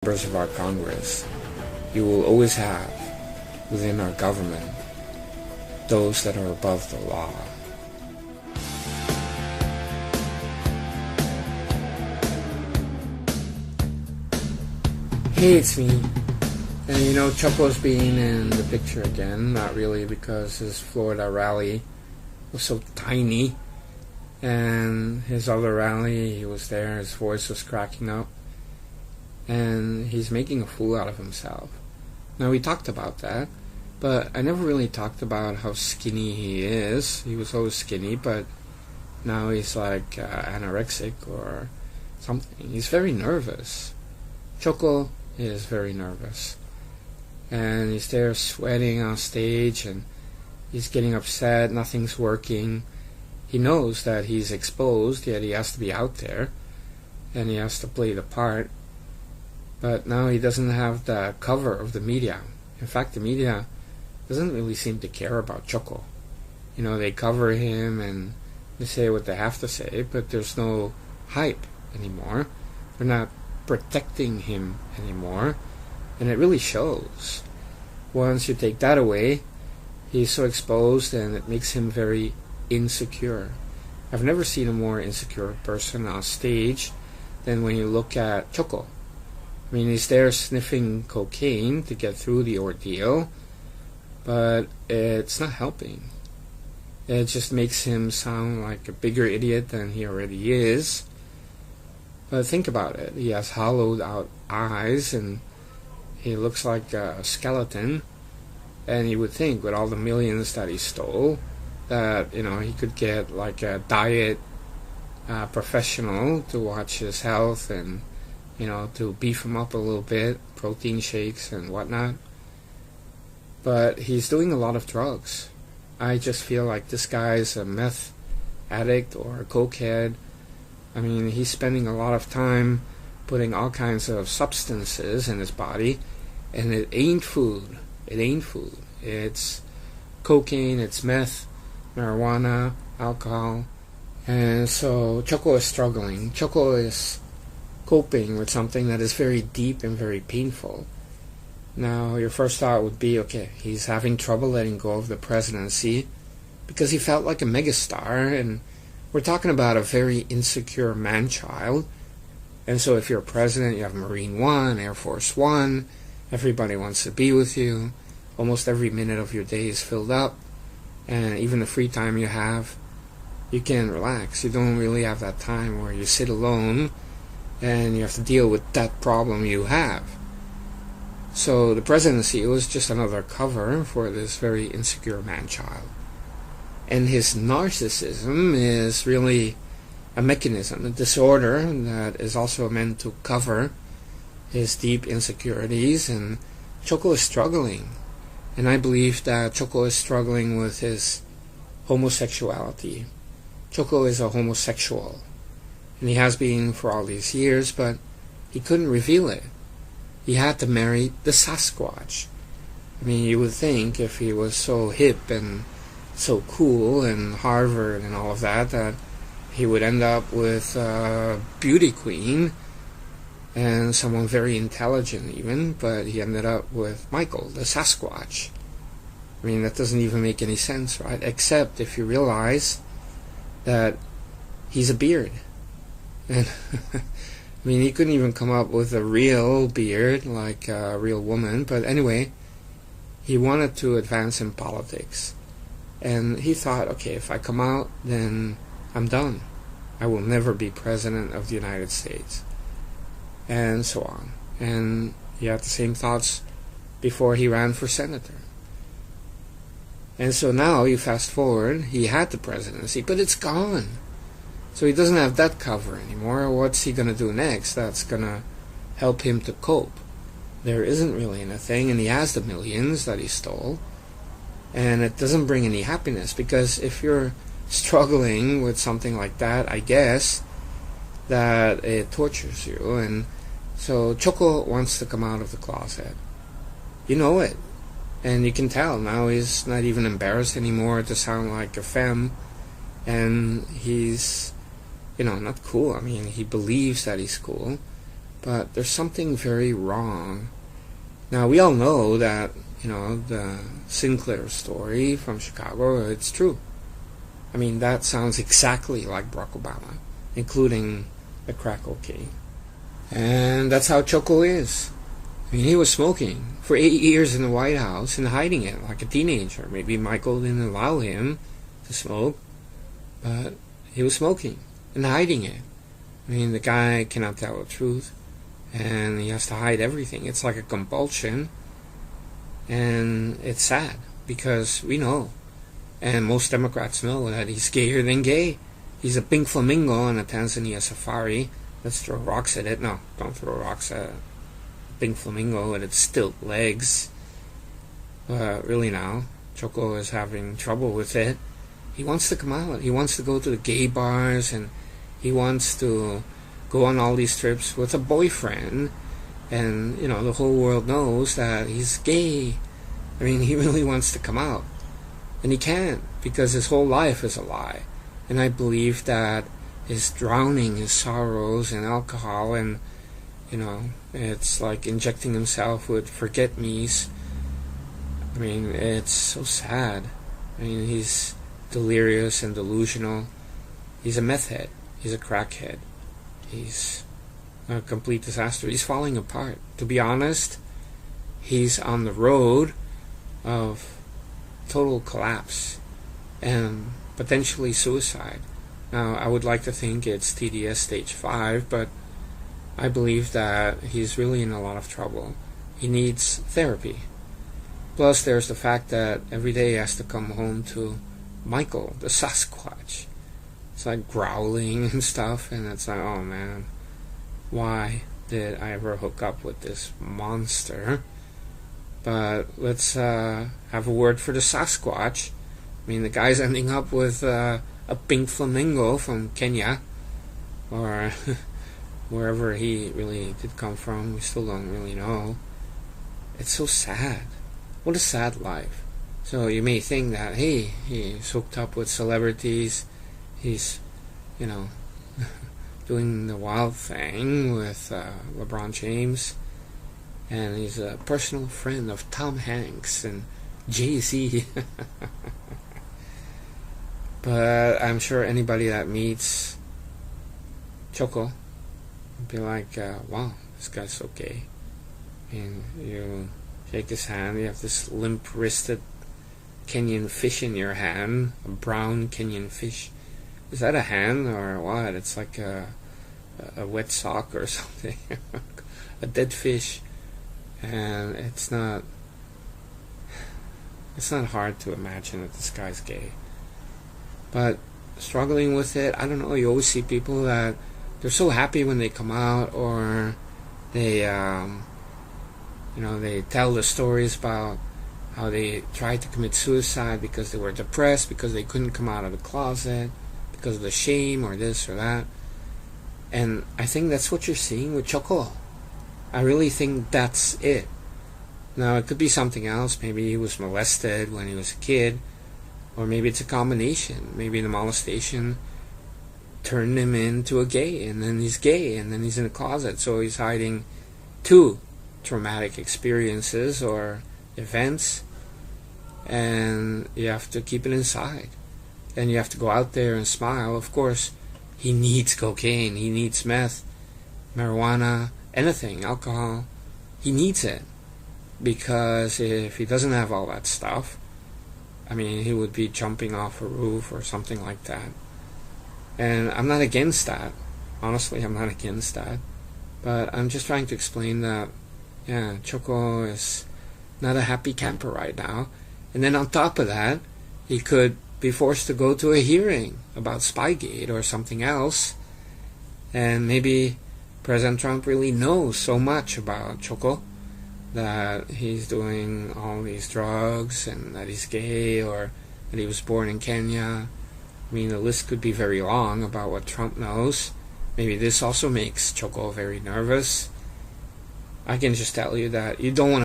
members of our Congress, you will always have within our government those that are above the law. Hey, it's me. And Choco's being in the picture again, not really because his Florida rally was so tiny, and his other rally, he was there, his voice was cracking up, and he's making a fool out of himself. Now, we talked about that, but I never really talked about how skinny he is. He was always skinny, but now he's like anorexic or something. He's very nervous. Choco is very nervous. And he's there sweating on stage, and he's getting upset, nothing's working. He knows that he's exposed, yet he has to be out there, and he has to play the part. But now he doesn't have the cover of the media. In fact, the media doesn't really seem to care about Choco. They cover him and they say what they have to say, but there's no hype anymore. They're not protecting him anymore, and it really shows. Once you take that away, he's so exposed, and it makes him very insecure. I've never seen a more insecure person on stage than when you look at Choco. I mean, he's there sniffing cocaine to get through the ordeal, but it's not helping. It just makes him sound like a bigger idiot than he already is. But think about it. He has hollowed out eyes, and he looks like a skeleton. And you would think, with all the millions that he stole, that, he could get like a diet professional to watch his health and to beef him up a little bit, protein shakes and whatnot. But he's doing a lot of drugs. I just feel like this guy's a meth addict or a cokehead. I mean, he's spending a lot of time putting all kinds of substances in his body, and it ain't food. It ain't food. It's cocaine, it's meth, marijuana, alcohol. And so Choco is struggling. Choco is coping with something that is very deep and very painful. Now, your first thought would be, okay, he's having trouble letting go of the presidency because he felt like a megastar, and we're talking about a very insecure man-child. And so if you're president, you have Marine One, Air Force One, everybody wants to be with you, almost every minute of your day is filled up, and even the free time you have, you can relax. You don't really have that time where you sit alone and you have to deal with that problem you have. So the presidency was just another cover for this very insecure man-child. And his narcissism is really a mechanism, a disorder that is also meant to cover his deep insecurities, and Choco is struggling. And I believe that Choco is struggling with his homosexuality. Choco is a homosexual. And he has been for all these years, but he couldn't reveal it. He had to marry the Sasquatch. I mean, you would think if he was so hip and so cool and Harvard and all of that, that he would end up with a beauty queen and someone very intelligent even, but he ended up with Michael, the Sasquatch. I mean, that doesn't even make any sense, right? Except if you realize that he's a beard. And I mean, he couldn't even come up with a real beard like a real woman. But anyway, he wanted to advance in politics. And he thought, okay, if I come out, then I'm done. I will never be president of the United States. And so on. And he had the same thoughts before he ran for senator. And so now, you fast forward, he had the presidency, but it's gone. So he doesn't have that cover anymore. What's he going to do next that's going to help him to cope? There isn't really anything, and he has the millions that he stole. And it doesn't bring any happiness, because if you're struggling with something like that, I guess that it tortures you. And so Choco wants to come out of the closet. You know it. And you can tell now he's not even embarrassed anymore to sound like a femme. And he's, not cool. I mean, he believes that he's cool. but there's something very wrong. Now, we all know that, the Sinclair story from Chicago, it's true. I mean, that sounds exactly like Barack Obama, including the crack cocaine. And that's how Choco is. I mean, he was smoking for 8 years in the White House and hiding it like a teenager. Maybe Michael didn't allow him to smoke, but he was smoking and hiding it. I mean, the guy cannot tell the truth, and he has to hide everything. It's like a compulsion, and it's sad because we know, and most Democrats know, that he's gayer than gay. He's a pink flamingo on a Tanzania safari. Let's throw rocks at it. No, don't throw rocks at a pink flamingo with its stilt legs. Really now, Choco is having trouble with it. He wants to come out. He wants to go to the gay bars, and he wants to go on all these trips with a boyfriend. And, the whole world knows that he's gay. I mean, he really wants to come out. And he can't, because his whole life is a lie. And I believe that is drowning his sorrows in alcohol, and it's like injecting himself with forget-me's. I mean, it's so sad. I mean, he's delirious and delusional. He's a meth head. He's a crackhead. He's a complete disaster. He's falling apart. To be honest, he's on the road of total collapse and potentially suicide. Now, I would like to think it's TTS stage 5, but I believe that he's really in a lot of trouble. He needs therapy. Plus, there's the fact that every day he has to come home to Michael, the Sasquatch. It's like growling and stuff, and it's like, oh man, why did I ever hook up with this monster? But let's have a word for the Sasquatch. I mean, the guy's ending up with a pink flamingo from Kenya, or wherever he really did come from. We still don't really know. It's so sad. What a sad life. So you may think that, hey, he's hooked up with celebrities. He's, doing the wild thing with LeBron James. And he's a personal friend of Tom Hanks and Jay-Z. But I'm sure anybody that meets Choco would be like, wow, this guy's so gay. And you shake his hand, you have this limp-wristed Kenyan fish in your hand, a brown Kenyan fish. Is that a hand or what? It's like a wet sock or something. A dead fish. And it's not hard to imagine that this guy's gay. But struggling with it, I don't know, you always see people that they're so happy when they come out, or they they tell the stories about how they tried to commit suicide because they were depressed, because they couldn't come out of the closet, because of the shame or this or that. And I think that's what you're seeing with Choco. I really think that's it. Now, it could be something else. Maybe he was molested when he was a kid, or maybe it's a combination. Maybe the molestation turned him into a gay, and then he's gay, and then he's in a closet, so he's hiding two traumatic experiences or events, and you have to keep it inside. And you have to go out there and smile. Of course, he needs cocaine, he needs meth, marijuana, anything, alcohol. He needs it, because if he doesn't have all that stuff, I mean, he would be jumping off a roof or something like that. And I'm not against that. Honestly, I'm not against that. But I'm just trying to explain that, yeah, Choco is not a happy camper right now. And then on top of that, he could be forced to go to a hearing about Spygate or something else. And maybe President Trump really knows so much about Choco, that he's doing all these drugs, and that he's gay, or that he was born in Kenya. I mean, the list could be very long about what Trump knows. Maybe this also makes Choco very nervous. I can just tell you that you don't want to